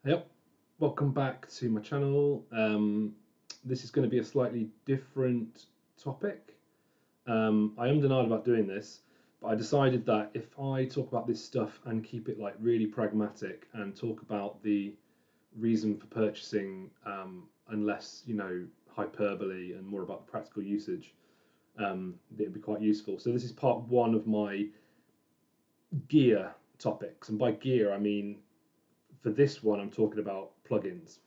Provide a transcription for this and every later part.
Yep, welcome back to my channel. This is going to be a slightly different topic. I am denied about doing this, but I decided that if I talk about this stuff and keep it like really pragmatic and talk about the reason for purchasing, and less, hyperbole and more about the practical usage, it'd be quite useful. So this is part one of my gear topics, and by gear I mean for this one I'm talking about plugins.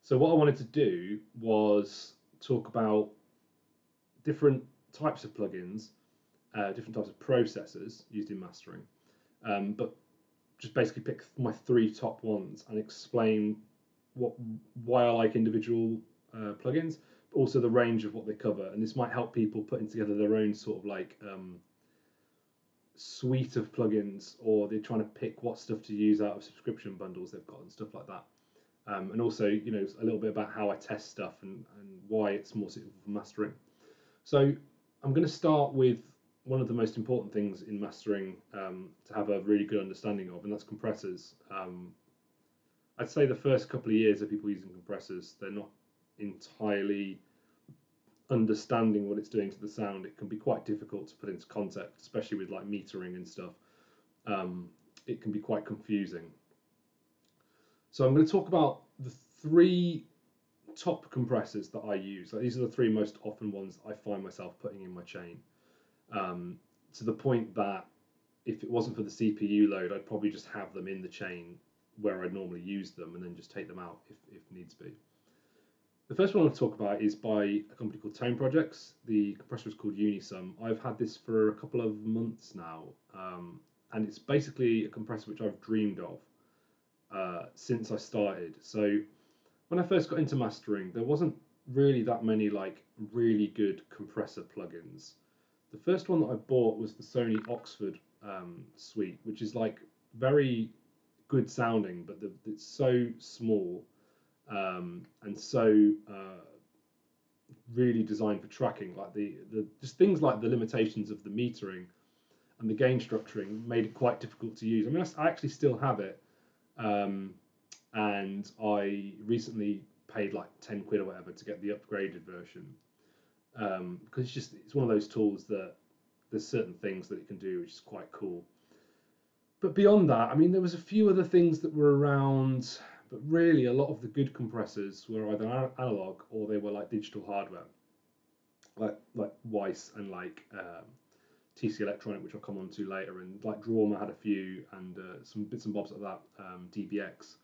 So what I wanted to do was talk about different types of plugins, different types of processors used in mastering, but just basically pick my three top ones and explain why I like individual plugins, but also the range of what they cover. And this might help people putting together their own sort of like suite of plugins, or they're trying to pick what stuff to use out of subscription bundles they've got and stuff like that. And also, a little bit about how I test stuff and why it's more suitable for mastering. So I'm going to start with one of the most important things in mastering, to have a really good understanding of, and that's compressors. I'd say the first couple of years of people using compressors, they're not entirely understanding what it's doing to the sound. It can be quite difficult to put into context, especially with like metering and stuff. It can be quite confusing. So I'm going to talk about the three top compressors that I use. Like, these are the three most often ones I find myself putting in my chain, to the point that if it wasn't for the CPU load, I'd probably just have them in the chain where I'd normally use them and then just take them out if needs be. The first one I'll talk about is by a company called Tone Projects. The compressor is called Unisum. I've had this for a couple of months now, and it's basically a compressor which I've dreamed of since I started. So when I first got into mastering, there wasn't really that many like really good compressor plugins. The first one that I bought was the Sony Oxford suite, which is like very good sounding, but it's so small, and so really designed for tracking. Like the just things like the limitations of the metering and the gain structuring made it quite difficult to use. I mean, I actually still have it, and I recently paid like 10 quid or whatever to get the upgraded version, because it's one of those tools that there's certain things that it can do which is quite cool. But beyond that, I mean, there was a few other things that were around, but really a lot of the good compressors were either analog or they were like digital hardware, like Weiss and like TC Electronic, which I'll come on to later, and like Drawmer had a few, and some bits and bobs like that, DBX.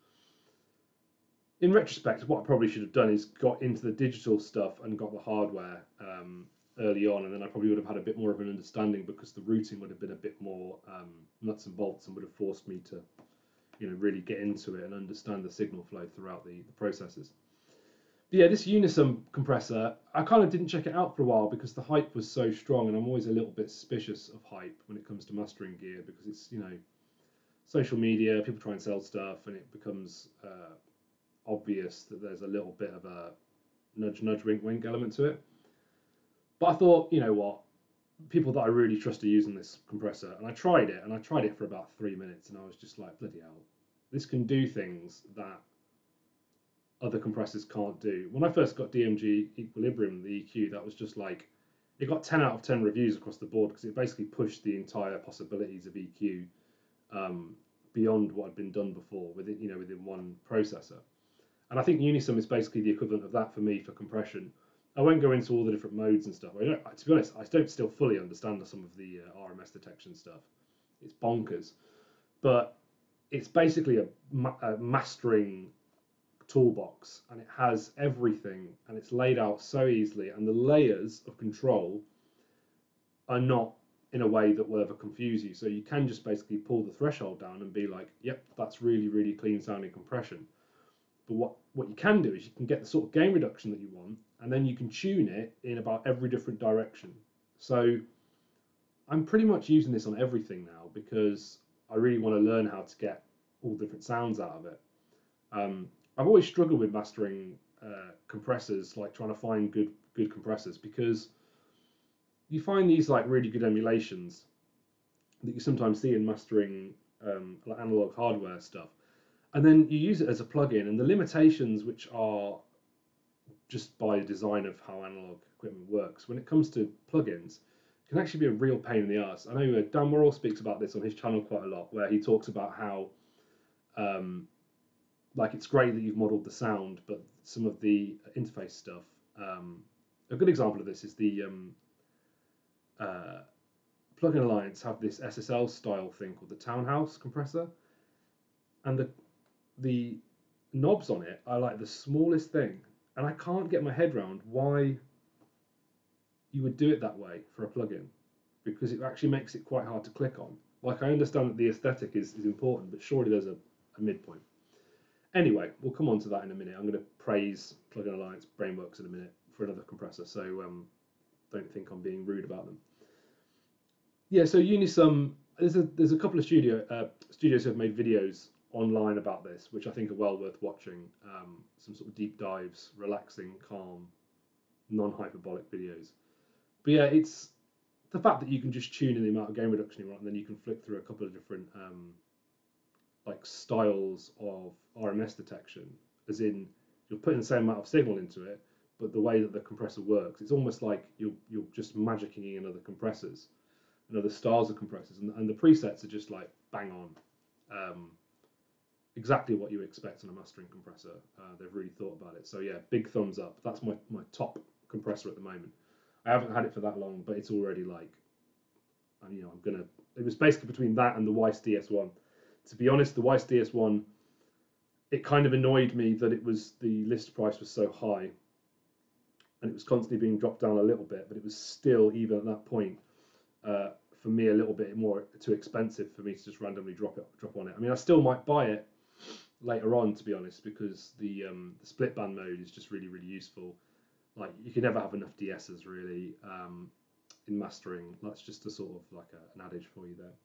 In retrospect, what I probably should have done is got into the digital stuff and got the hardware early on, and then I probably would have had a bit more of an understanding, because the routing would have been a bit more nuts and bolts and would have forced me to, really get into it and understand the signal flow throughout the processes. But yeah, this Unisum compressor, I kind of didn't check it out for a while because the hype was so strong, and I'm always a little bit suspicious of hype when it comes to mastering gear, because it's, social media, people try and sell stuff, and it becomes obvious that there's a little bit of a nudge, nudge, wink, wink element to it. But I thought, you know what, people that I really trust are using this compressor, and I tried it for about 3 minutes, and I was just like, bloody hell, this can do things that other compressors can't do. When I first got DMG Equilibrium, the EQ, that was just like, it got 10 out of 10 reviews across the board, because it basically pushed the entire possibilities of EQ beyond what had been done before within one processor. And I think Unisum is basically the equivalent of that for me for compression. I won't go into all the different modes and stuff. To be honest, I don't still fully understand some of the RMS detection stuff. It's bonkers, but it's basically a mastering toolbox, and it has everything, and it's laid out so easily, and the layers of control are not in a way that will ever confuse you. So you can just basically pull the threshold down and be like, yep, that's really, really clean sounding compression. But what you can do is you can get the sort of gain reduction that you want, and then you can tune it in about every different direction. So I'm pretty much using this on everything now, because I really want to learn how to get all different sounds out of it. I've always struggled with mastering compressors, like trying to find good compressors, because you find these like really good emulations that you sometimes see in mastering like analog hardware stuff, And then you use it as a plugin, and the limitations, which are just by design of how analog equipment works, when it comes to plugins, can actually be a real pain in the ass. I know Dan Worrell speaks about this on his channel quite a lot, where he talks about how like it's great that you've modeled the sound, but some of the interface stuff. A good example of this is the Plugin Alliance have this SSL style thing called the Townhouse Compressor, and the knobs on it are like the smallest thing, and I can't get my head around why you would do it that way for a plugin, because it actually makes it quite hard to click on. Like, I understand that the aesthetic is important, but surely there's a midpoint. Anyway, we'll come on to that in a minute. I'm going to praise Plugin Alliance Brainworx in a minute for another compressor, so don't think I'm being rude about them. Yeah, so Unisum, there's a couple of studios who have made videos online about this, which I think are well worth watching. Some sort of deep dives, relaxing, calm, non-hyperbolic videos. But yeah, it's the fact that you can just tune in the amount of gain reduction you want, and then you can flick through a couple of different like styles of RMS detection, as in you're putting the same amount of signal into it, but the way that the compressor works, it's almost like you're just magicking in other compressors and other styles of compressors, and the presets are just like bang on, exactly what you expect on a mastering compressor. They've really thought about it. So yeah, big thumbs up. That's my top compressor at the moment. I haven't had it for that long, but it's already like, you know, it was basically between that and the Weiss DS1. To be honest, the Weiss DS1, it kind of annoyed me that the list price was so high, and it was constantly being dropped down a little bit, but it was still, even at that point, for me, a little bit more too expensive for me to just randomly drop on it. I mean, I still might buy it later on, to be honest, because the split band mode is just really, really useful. Like, you can never have enough DSs really in mastering. That's just a sort of like an adage for you there.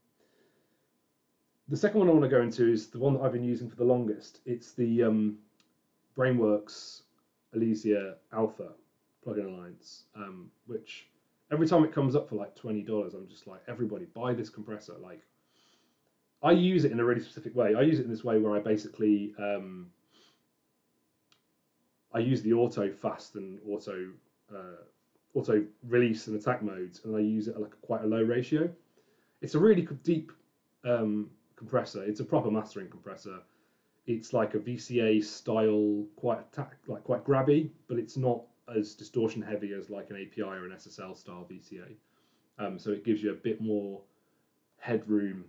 The second one I want to go into is the one that I've been using for the longest. It's the Brainworx Alicia Alpha Plugin Alliance, which every time it comes up for like $20, I'm just like, everybody buy this compressor. Like, I use it in a really specific way. I use it in this way where I basically I use the auto fast and auto release and attack modes, and I use it at like quite a low ratio. It's a really deep compressor. It's a proper mastering compressor. It's like a VCA style, quite grabby, but it's not as distortion heavy as like an API or an SSL style VCA. So it gives you a bit more headroom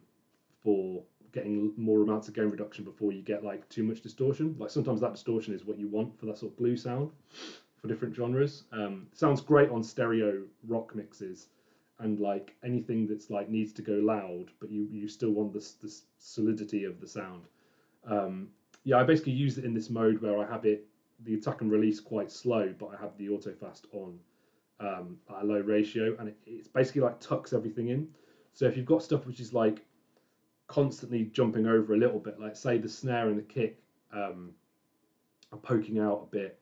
for getting more amounts of gain reduction before you get like too much distortion. Like, sometimes that distortion is what you want for that sort of glue sound for different genres. Sounds great on stereo rock mixes and like anything that's like needs to go loud, but you still want this solidity of the sound. Yeah, I basically use it in this mode where I have the attack and release quite slow, but I have the auto fast on at a low ratio, and it's basically like tucks everything in. So if you've got stuff which is like constantly jumping over a little bit, like say the snare and the kick are poking out a bit,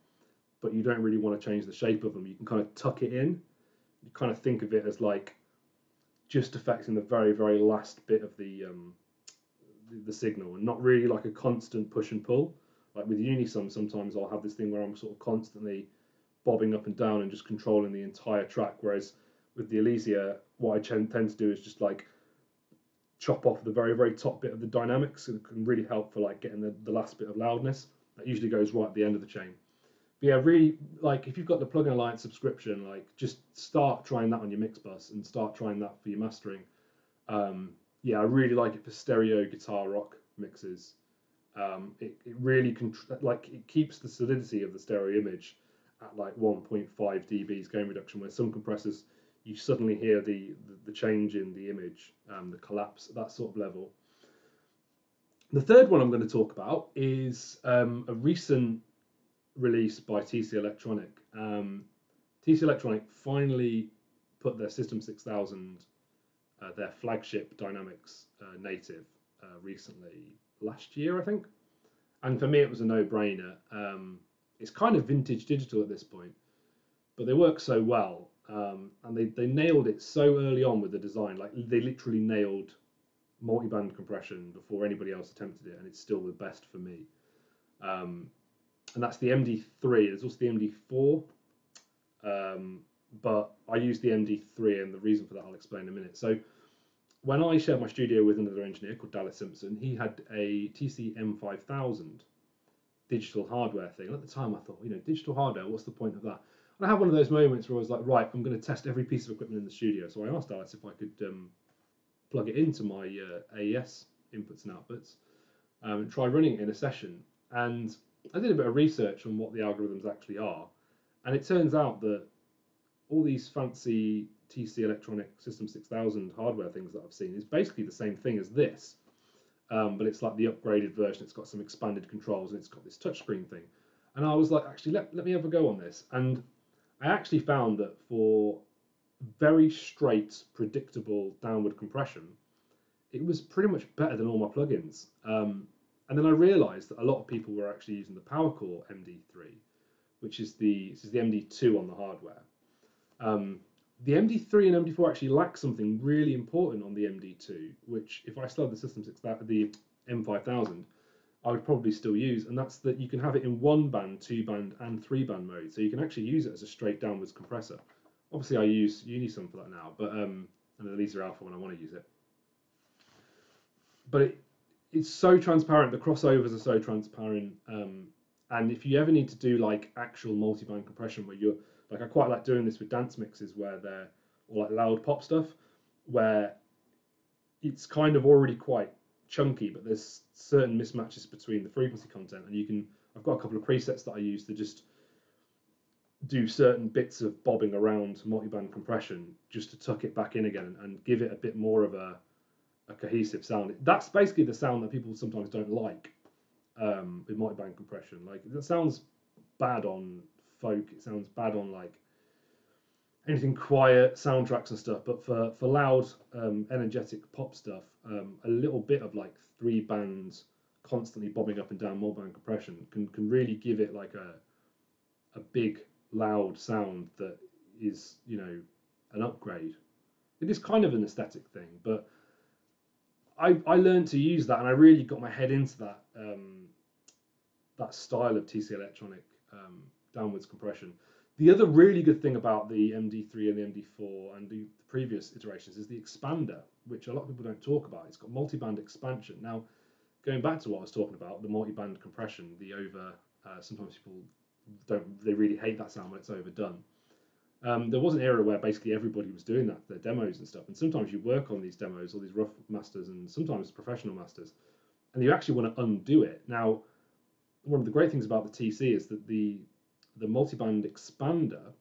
but you don't really want to change the shape of them, you can kind of tuck it in. You kind of think of it as like just affecting the very, very last bit of the signal, and not really like a constant push and pull. Like with Unisum, sometimes I'll have this thing where I'm sort of constantly bobbing up and down and just controlling the entire track, whereas with the Elysia, what I tend to do is just like chop off the very, very top bit of the dynamics, and it can really help for like getting the last bit of loudness. That usually goes right at the end of the chain. But yeah, really, like if you've got the Plugin Alliance subscription, like just start trying that on your mix bus and start trying that for your mastering. Yeah, I really like it for stereo guitar rock mixes. It really it keeps the solidity of the stereo image at like 1.5 dBs gain reduction, where some compressors you suddenly hear the change in the image, the collapse at that sort of level. The third one I'm going to talk about is a recent release by TC Electronic. TC Electronic finally put their System 6000, their flagship Dynamics native, recently, last year I think, and for me it was a no-brainer. It's kind of vintage digital at this point, but they work so well, and they nailed it so early on with the design. Like, they literally nailed multiband compression before anybody else attempted it, and it's still the best for me. And that's the MD3. There's also the MD4, but I use the MD3, and the reason for that I'll explain in a minute. So when I shared my studio with another engineer called Dallas Simpson, he had a TC M5000 digital hardware thing. And at the time I thought, you know, digital hardware, what's the point of that? And I had one of those moments where I was like, right, I'm going to test every piece of equipment in the studio. So I asked Dallas if I could plug it into my AES inputs and outputs and try running it in a session. And I did a bit of research on what the algorithms actually are. And it turns out that all these fancy TC Electronic System 6000 hardware things that I've seen is basically the same thing as this. But it's like the upgraded version. It's got some expanded controls and it's got this touchscreen thing. And I was like, actually, let me have a go on this. And I actually found that for very straight, predictable downward compression, it was pretty much better than all my plugins. And then I realized that a lot of people were actually using the Powercore Md3, which is the MD2 on the hardware. The MD3 and MD4 actually lack something really important on the MD2, which if I still had the System 6000, the M5000, I would probably still use, and that's that you can have it in 1-band, 2-band, and 3-band mode. So you can actually use it as a straight downwards compressor. Obviously, I use Unisum for that now, but and Alicia Alpha when I want to use it. But it's so transparent. The crossovers are so transparent. And if you ever need to do like actual multi-band compression, where you're like, I quite like doing this with dance mixes where they're or like loud pop stuff, where it's kind of already quite chunky, but there's certain mismatches between the frequency content, and you can. I've got a couple of presets that I use to just do certain bits of bobbing around multi-band compression just to tuck it back in again and give it a bit more of a cohesive sound. That's basically the sound that people sometimes don't like with multi-band compression. Like, that sounds bad on folk, it sounds bad on like anything quiet, soundtracks and stuff, but for loud, energetic pop stuff, a little bit of like 3 bands constantly bobbing up and down multi-band compression can really give it like a big, loud sound that is, you know, an upgrade. It is kind of an aesthetic thing, but I learned to use that, and I really got my head into that that style of TC Electronic downwards compression. The other really good thing about the MD3 and the MD4 and the previous iterations is the expander, which a lot of people don't talk about. It's got multiband expansion. Now, going back to what I was talking about, the multiband compression, the over, sometimes people they really hate that sound when it's overdone. There was an era where basically everybody was doing that for their demos and stuff, and sometimes you work on these demos or these rough masters and sometimes professional masters, and you actually want to undo it. Now, one of the great things about the TC is that the multiband expander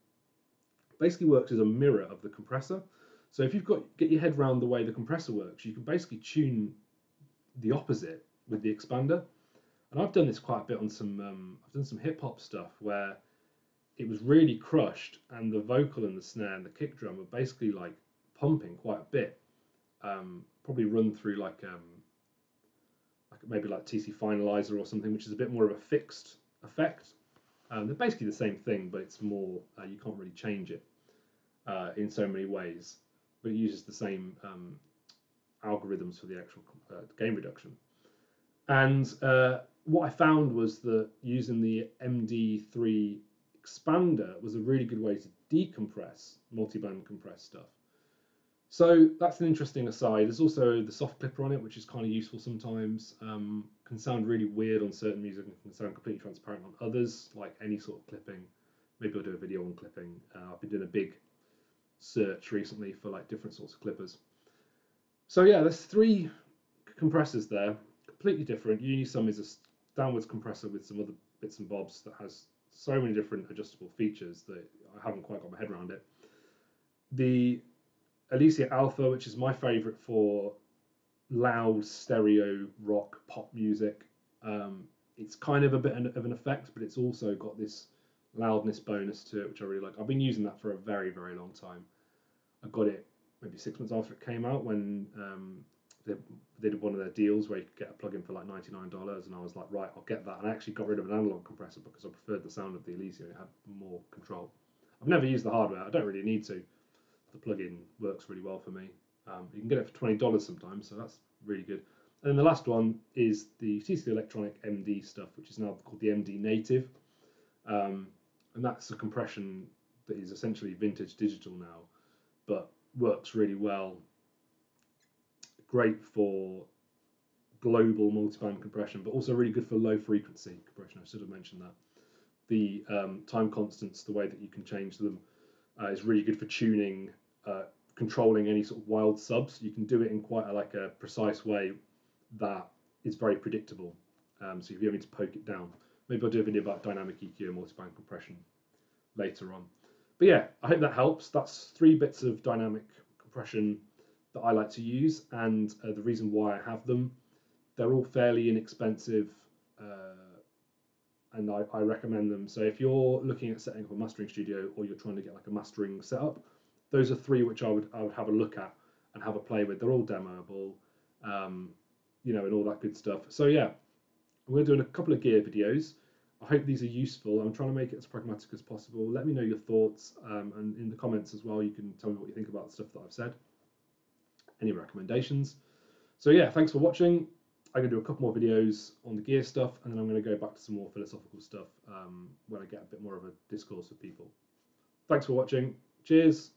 basically works as a mirror of the compressor. So if you've get your head around the way the compressor works, you can basically tune the opposite with the expander. And I've done this quite a bit on some I've done some hip hop stuff where it was really crushed, and the vocal and the snare and the kick drum were basically like pumping quite a bit. Probably run through like maybe like TC Finalizer or something, which is a bit more of a fixed effect. They're basically the same thing, but it's more, you can't really change it in so many ways, but it uses the same algorithms for the actual gain reduction. And what I found was that using the MD3 expander was a really good way to decompress multiband compressed stuff. So that's an interesting aside. There's also the soft clipper on it, which is kind of useful sometimes. Can sound really weird on certain music and can sound completely transparent on others, like any sort of clipping. Maybe I'll do a video on clipping. I've been doing a big search recently for like different sorts of clippers. So yeah, there's 3 compressors there, completely different. Unisum is a downwards compressor with some other bits and bobs that has so many different adjustable features that I haven't quite got my head around it. The Alicia Alpha, which is my favorite for loud stereo rock pop music. It's kind of a bit of an effect, but it's also got this loudness bonus to it, which I really like. I've been using that for a very, very long time. I got it maybe 6 months after it came out when they did one of their deals where you could get a plugin for like $99, and I was like, right, I'll get that. And I actually got rid of an analog compressor because I preferred the sound of the Elysia. It had more control. I've never used the hardware. I don't really need to. The plugin works really well for me. You can get it for $20 sometimes, so that's really good. And then the last one is the TC Electronic MD stuff, which is now called the MD Native. And that's a compression that is essentially vintage digital now, but works really well. Great for global multiband compression, but also really good for low frequency compression. I should have mentioned that. The time constants, the way that you can change them, is really good for tuning, controlling any sort of wild subs. You can do it in quite a precise way that is very predictable. So if you need to poke it down, maybe I'll do a video about dynamic EQ and multiband compression later on. But yeah, I hope that helps. That's 3 bits of dynamic compression that I like to use, and the reason why I have them. They're all fairly inexpensive, and I recommend them. So if you're looking at setting up a mastering studio, or you're trying to get like a mastering setup, those are 3 which I would have a look at and have a play with. They're all demoable, you know, and all that good stuff. So yeah, we're doing a couple of gear videos. I hope these are useful. I'm trying to make it as pragmatic as possible. Let me know your thoughts, and in the comments as well, you can tell me what you think about the stuff that I've said. Any recommendations? So yeah, thanks for watching. I'm going to do a couple more videos on the gear stuff, and then I'm going to go back to some more philosophical stuff when I get a bit more of a discourse with people. Thanks for watching. Cheers.